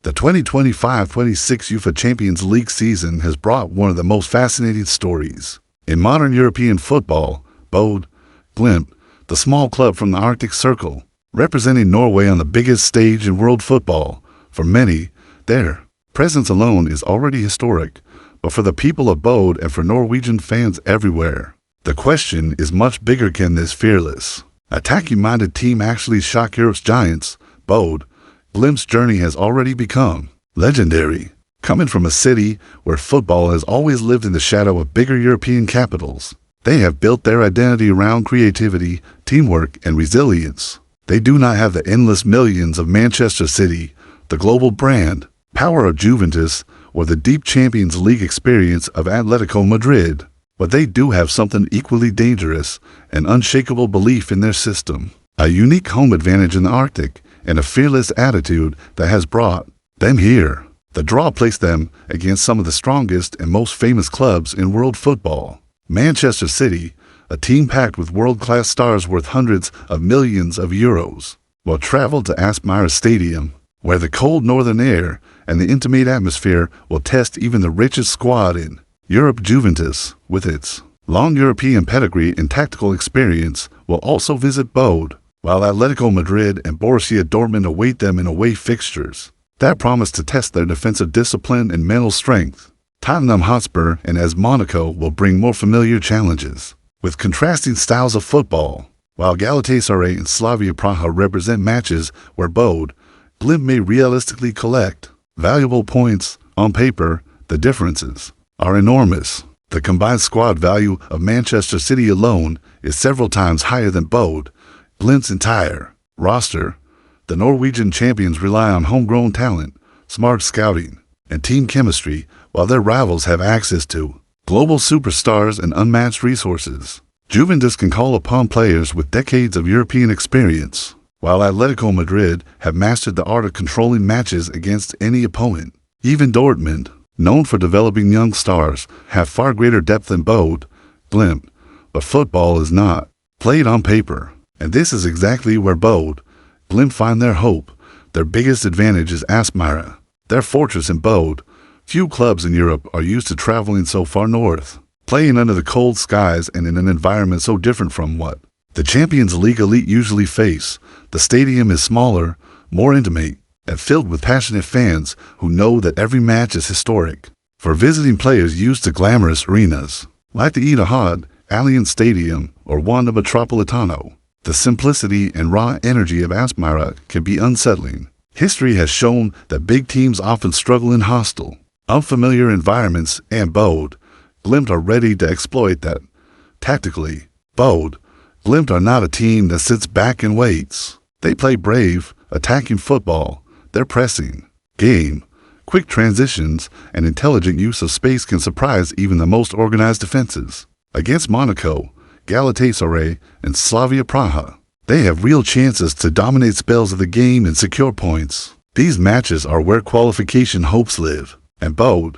The 2025-26 UEFA Champions League season has brought one of the most fascinating stories. In modern European football, Bodø, Glimt, the small club from the Arctic Circle, representing Norway on the biggest stage in world football, for many, their presence alone is already historic, but for the people of Bodø and for Norwegian fans everywhere, the question is much bigger: can this fearless, attacking-minded team actually shock Europe's giants? Bodø, Glimt's journey has already become legendary, coming from a city where football has always lived in the shadow of bigger European capitals. They have built their identity around creativity, teamwork, and resilience. They do not have the endless millions of Manchester City, the global brand, power of Juventus, or the deep Champions League experience of Atlético Madrid. But they do have something equally dangerous: an unshakable belief in their system, a unique home advantage in the Arctic, and a fearless attitude that has brought them here. The draw placed them against some of the strongest and most famous clubs in world football. Manchester City, a team packed with world-class stars worth hundreds of millions of euros, will travel to Aspmyra Stadium, where the cold northern air and the intimate atmosphere will test even the richest squad in Europe. Juventus, with its long European pedigree and tactical experience, will also visit Bodø, while Atlético Madrid and Borussia Dortmund await them in away fixtures that promise to test their defensive discipline and mental strength. Tottenham Hotspur and AS Monaco will bring more familiar challenges, with contrasting styles of football, while Galatasaray and Slavia Praha represent matches where Bodø, Glimt may realistically collect valuable points. On paper, the differences are enormous. The combined squad value of Manchester City alone is several times higher than Bodø, Glimt's entire roster. The Norwegian champions rely on homegrown talent, smart scouting, and team chemistry, while their rivals have access to global superstars and unmatched resources. Juventus can call upon players with decades of European experience, while Atlético Madrid have mastered the art of controlling matches against any opponent. Even Dortmund, known for developing young stars, have far greater depth than Bodø, Glimt, but football is not played on paper. And this is exactly where Bodø, Glimt find their hope. Their biggest advantage is Aspmyra, their fortress in Bodø. Few clubs in Europe are used to traveling so far north, playing under the cold skies and in an environment so different from what the Champions League elite usually face. The stadium is smaller, more intimate, and filled with passionate fans who know that every match is historic. For visiting players used to glamorous arenas, like the Etihad, Allianz Stadium, or Wanda Metropolitano, the simplicity and raw energy of Aspmyra can be unsettling. History has shown that big teams often struggle in hostile, unfamiliar environments, and Bodø, Glimt are ready to exploit that. Tactically, Bodø, Glimt are not a team that sits back and waits. They play brave, attacking football. Their pressing game, quick transitions, and intelligent use of space can surprise even the most organized defenses. Against Monaco, Galatasaray, and Slavia Praha, they have real chances to dominate spells of the game and secure points. These matches are where qualification hopes live, and Bodø,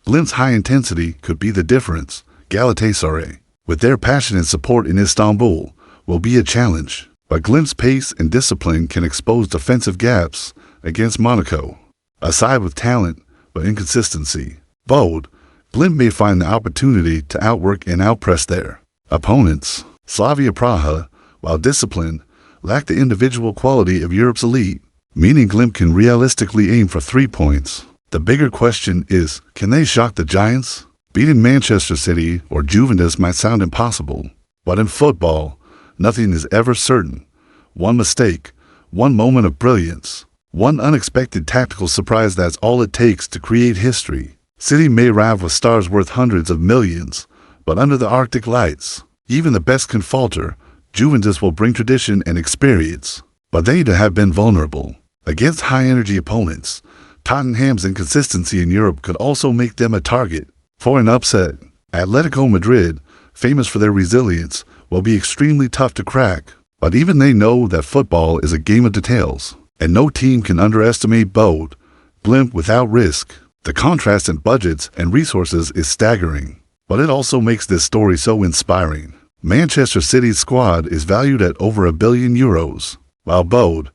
Glimt's high intensity could be the difference. Galatasaray, with their passion and support in Istanbul, will be a challenge, but Glimt's pace and discipline can expose defensive gaps. Against Monaco, a side with talent but inconsistency, Bodø, Glimt may find the opportunity to outwork and outpress their opponents. Slavia Praha, while disciplined, lack the individual quality of Europe's elite, meaning Glimt can realistically aim for 3 points. The bigger question is, can they shock the giants? Beating Manchester City or Juventus might sound impossible, but in football, nothing is ever certain. One mistake, one moment of brilliance, one unexpected tactical surprise, that's all it takes to create history. City may arrive with stars worth hundreds of millions, but under the Arctic lights, even the best can falter. Juventus will bring tradition and experience, but they have been vulnerable against high-energy opponents. Tottenham's inconsistency in Europe could also make them a target for an upset. Atlético Madrid, famous for their resilience, will be extremely tough to crack, but even they know that football is a game of details, and no team can underestimate Bodø, Glimt without risk. The contrast in budgets and resources is staggering, but it also makes this story so inspiring. Manchester City's squad is valued at over €1 billion, while Bodø,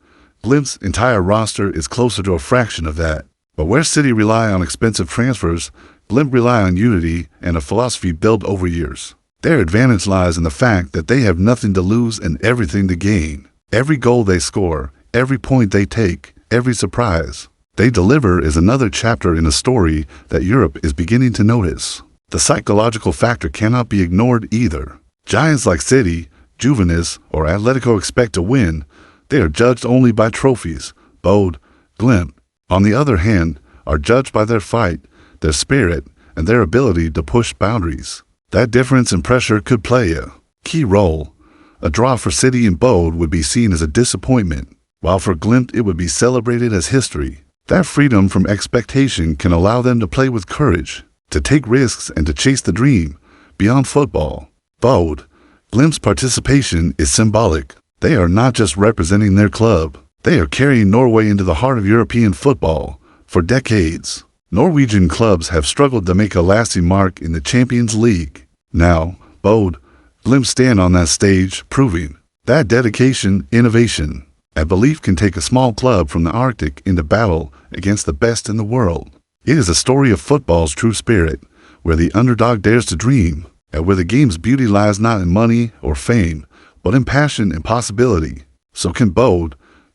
Glimt's entire roster is closer to a fraction of that. But where City rely on expensive transfers, Glimt rely on unity and a philosophy built over years. Their advantage lies in the fact that they have nothing to lose and everything to gain. Every goal they score, every point they take, every surprise they deliver is another chapter in a story that Europe is beginning to notice. The psychological factor cannot be ignored either. Giants like City, Juventus, or Atlético expect to win. They are judged only by trophies. Bodø, Glimt, on the other hand, are judged by their fight, their spirit, and their ability to push boundaries. That difference in pressure could play a key role. A draw for City and Bodø would be seen as a disappointment, while for Glimt it would be celebrated as history. That freedom from expectation can allow them to play with courage, to take risks and to chase the dream beyond football. Bodø, Glimt's participation is symbolic. They are not just representing their club. They are carrying Norway into the heart of European football. For decades, Norwegian clubs have struggled to make a lasting mark in the Champions League. Now, Bodø, Glimt stand on that stage, proving that dedication, innovation, and belief can take a small club from the Arctic into battle against the best in the world. It is a story of football's true spirit, where the underdog dares to dream, and where the game's beauty lies not in money or fame, but in passion and possibility. So can Bodø,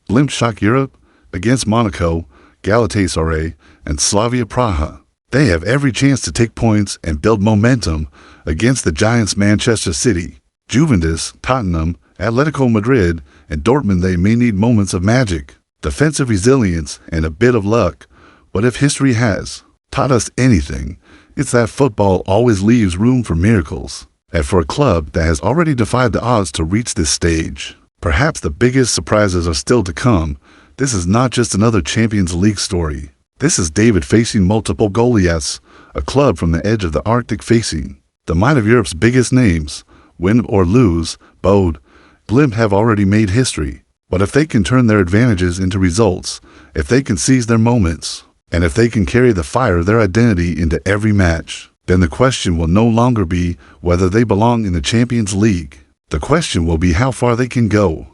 Glimt shock Europe against Monaco, Galatasaray, and Slavia Praha? They have every chance to take points and build momentum against the giants Manchester City, Juventus, Tottenham, Atlético Madrid, and Dortmund. They may need moments of magic, defensive resilience, and a bit of luck. But if history has taught us anything, it's that football always leaves room for miracles. And for a club that has already defied the odds to reach this stage, perhaps the biggest surprises are still to come. This is not just another Champions League story. This is David facing multiple Goliaths, a club from the edge of the Arctic facing the might of Europe's biggest names. Win or lose, Bodø, Glimt have already made history. But if they can turn their advantages into results, if they can seize their moments, and if they can carry the fire of their identity into every match, then the question will no longer be whether they belong in the Champions League. The question will be how far they can go.